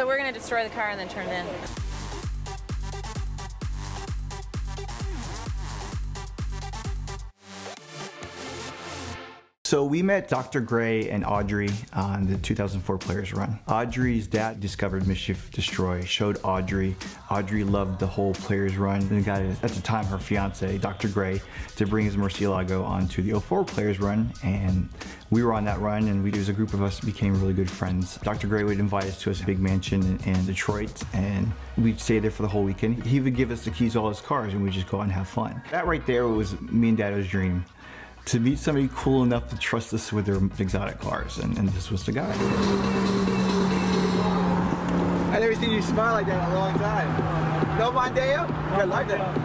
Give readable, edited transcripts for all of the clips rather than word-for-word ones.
So we're gonna destroy the car and then turn it in. So we met Dr. Gray and Audrey on the 2004 Players Run. Audrey's dad discovered Mischief Destroy, showed Audrey. Audrey loved the whole Players Run and got, at the time, her fiance, Dr. Gray, to bring his Murcielago onto the 04 Players Run. And we were on that run, and there was a group of us that became really good friends. Dr. Gray would invite us to his big mansion in Detroit, and we'd stay there for the whole weekend. He would give us the keys to all his cars, and we'd just go out and have fun. That right there was me and Dado's dream. To meet somebody cool enough to trust us with their exotic cars, and this was the guy. I've never seen you smile like that in a long time. No Mondeo? I like that.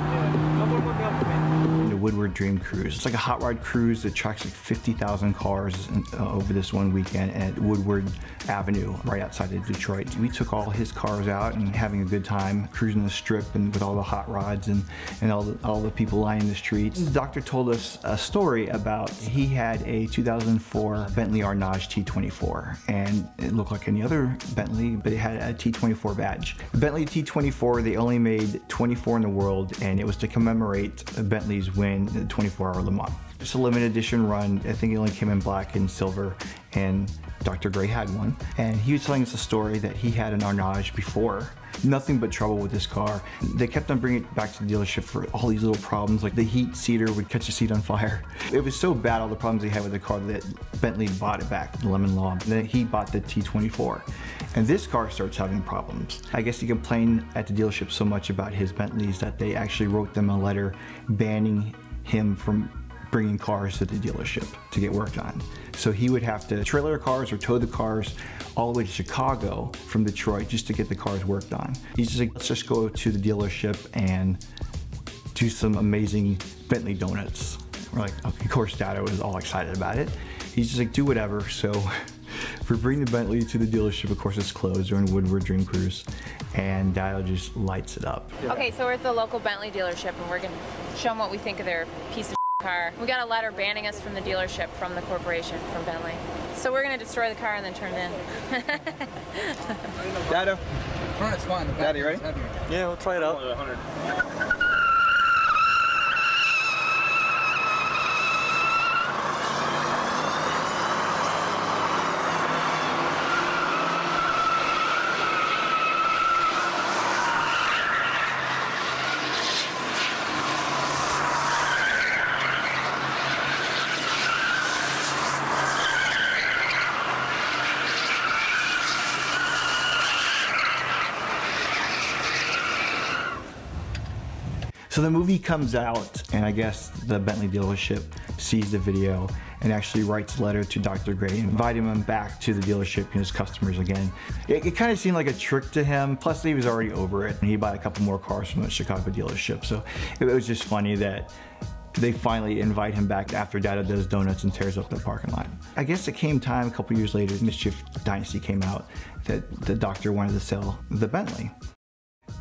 The Woodward Dream Cruise. It's like a hot rod cruise that tracks like 50,000 cars over this one weekend at Woodward Avenue, right outside of Detroit. We took all his cars out and having a good time, cruising the strip and with all the hot rods and all the people lining the streets. The doctor told us a story about he had a 2004 Bentley Arnage T24, and it looked like any other Bentley, but it had a T24 badge. The Bentley T24, they only made 24 in the world, and it was to commemorate Bentley's win the 24-hour Le Mans. It's a limited edition run. I think it only came in black and silver, and Dr. Gray had one. And he was telling us a story that he had an Arnage before. Nothing but trouble with this car. They kept on bringing it back to the dealership for all these little problems, like the heat seater would catch the seat on fire. It was so bad, all the problems they had with the car, that Bentley bought it back, the Lemon Law. Then he bought the T24. And this car starts having problems. I guess he complained at the dealership so much about his Bentleys that they actually wrote them a letter banning him from bringing cars to the dealership to get worked on. So he would have to trailer cars or tow the cars all the way to Chicago from Detroit just to get the cars worked on. He's just like, let's just go to the dealership and do some amazing Bentley donuts. We're like, okay, of course Dado was all excited about it. He's just like, do whatever. So we bring the Bentley to the dealership. Of course it's closed during Woodward Dream Cruise, and Dado just lights it up. Okay, so we're at the local Bentley dealership, and we're gonna show them what we think of their piece of car. We got a letter banning us from the dealership, from the corporation, from Bentley. So we're gonna destroy the car and then turn it in. Dado? Front is fine. Dado, you ready? Yeah, we'll try it out. So the movie comes out, and I guess the Bentley dealership sees the video and actually writes a letter to Dr. Gray, inviting him back to the dealership and his customers again. It kind of seemed like a trick to him, plus he was already over it, and he bought a couple more cars from the Chicago dealership. So it was just funny that they finally invite him back after Dado does donuts and tears up the parking lot. I guess it came time a couple years later, Mischief Dynasty came out, that the doctor wanted to sell the Bentley.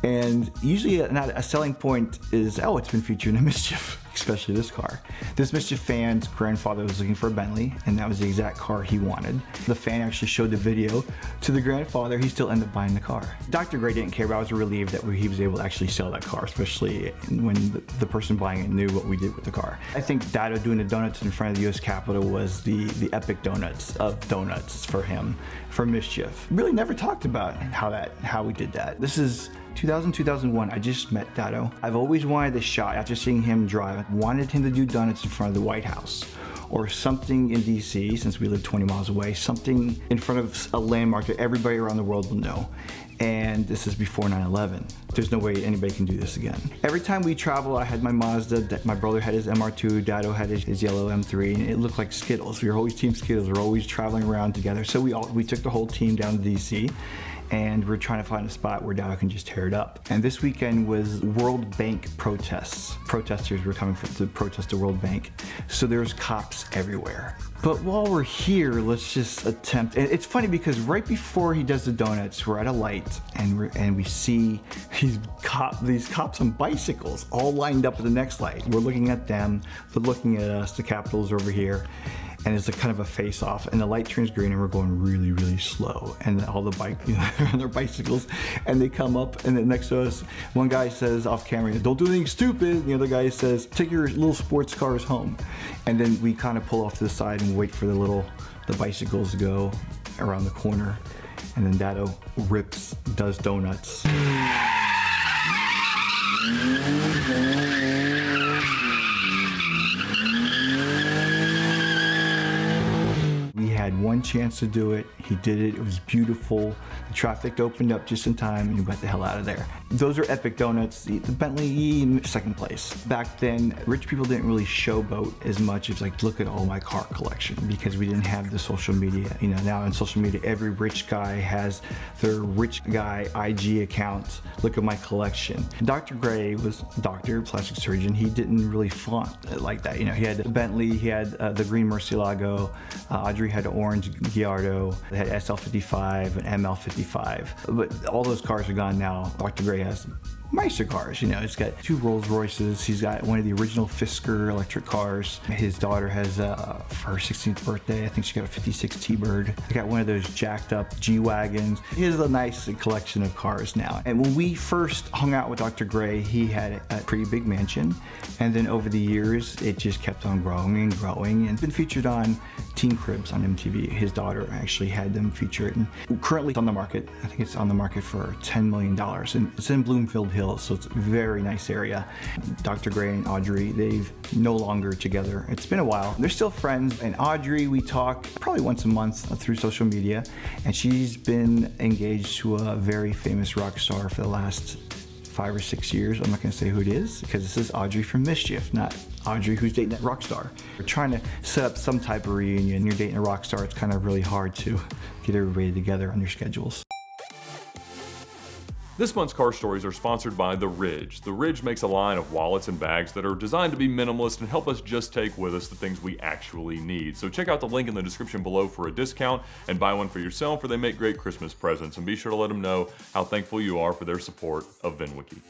And usually a selling point is, oh, it's been featured in a Mischief, especially this car. This Mischief fan's grandfather was looking for a Bentley, and that was the exact car he wanted. The fan actually showed the video to the grandfather. He still ended up buying the car. Dr. Gray didn't care, but I was relieved that he was able to actually sell that car, especially when the person buying it knew what we did with the car. I think Dado doing the donuts in front of the US Capitol was the epic donuts of donuts for him, for Mischief. Really never talked about how we did that. This is 2001, I just met Dado. I've always wanted this shot after seeing him drive. I wanted him to do donuts in front of the White House, or something in DC, since we live 20 miles away, something in front of a landmark that everybody around the world will know. And this is before 9/11. There's no way anybody can do this again. Every time we travel, I had my Mazda, my brother had his MR2, Dado had his yellow M3, and it looked like Skittles. We were always Team Skittles, we were always traveling around together. So we took the whole team down to DC, and we're trying to find a spot where Dado can just tear it up. And this weekend was World Bank protests. Protesters were coming to protest the World Bank. So there's cops everywhere. But while we're here, let's just attempt, and it's funny because right before he does the donuts, we're at a light and we see these cops on bicycles all lined up at the next light. We're looking at them, they're looking at us, the Capitol's over here. and it's a kind of a face-off, and the light turns green, and we're going really, really slow, and all the bike, you know, on their bicycles, and they come up, and then next to us, one guy says off camera, "Don't do anything stupid," and the other guy says, "Take your little sports cars home," and then we kind of pull off to the side and wait for the bicycles to go around the corner, and then Dado does donuts. We had one chance to do it. He did it. It was beautiful. The traffic opened up just in time, and we got the hell out of there. Those are epic donuts. The Bentley, second place. Back then, rich people didn't really showboat as much as like, look at all my car collection, because we didn't have the social media. You know, now on social media, every rich guy has their rich guy IG account. Look at my collection. Dr. Gray was a doctor, plastic surgeon. He didn't really flaunt like that. You know, he had the Bentley, he had the green Murcielago, Audrey had an orange Gallardo, they had SL55 and ML55. But all those cars are gone now. Dr. Gray has nicer cars, you know. He's got 2 Rolls Royces. He's got one of the original Fisker electric cars. His daughter has, for her 16th birthday, I think she got a 56 T-Bird. He got one of those jacked up G-Wagons. He has a nice collection of cars now. And when we first hung out with Dr. Gray, he had a pretty big mansion. And then over the years, it just kept on growing and growing, and been featured on Teen Cribs on MTV. His daughter actually had them featured, and currently it's on the market. I think it's on the market for $10 million, and it's in Bloomfield Hills, so it's a very nice area. Dr. Gray and Audrey, they've no longer together. It's been a while. They're still friends, and Audrey, we talk probably once a month through social media, and she's been engaged to a very famous rock star for the last 5 or 6 years. I'm not gonna say who it is, because this is Audrey from Mischief, not Audrey who's dating that rock star. We're trying to set up some type of reunion. You're dating a rock star, it's kind of really hard to get everybody together on their schedules. This month's car stories are sponsored by The Ridge. The Ridge makes a line of wallets and bags that are designed to be minimalist and help us just take with us the things we actually need. So check out the link in the description below for a discount and buy one for yourself, or they make great Christmas presents. And be sure to let them know how thankful you are for their support of VinWiki.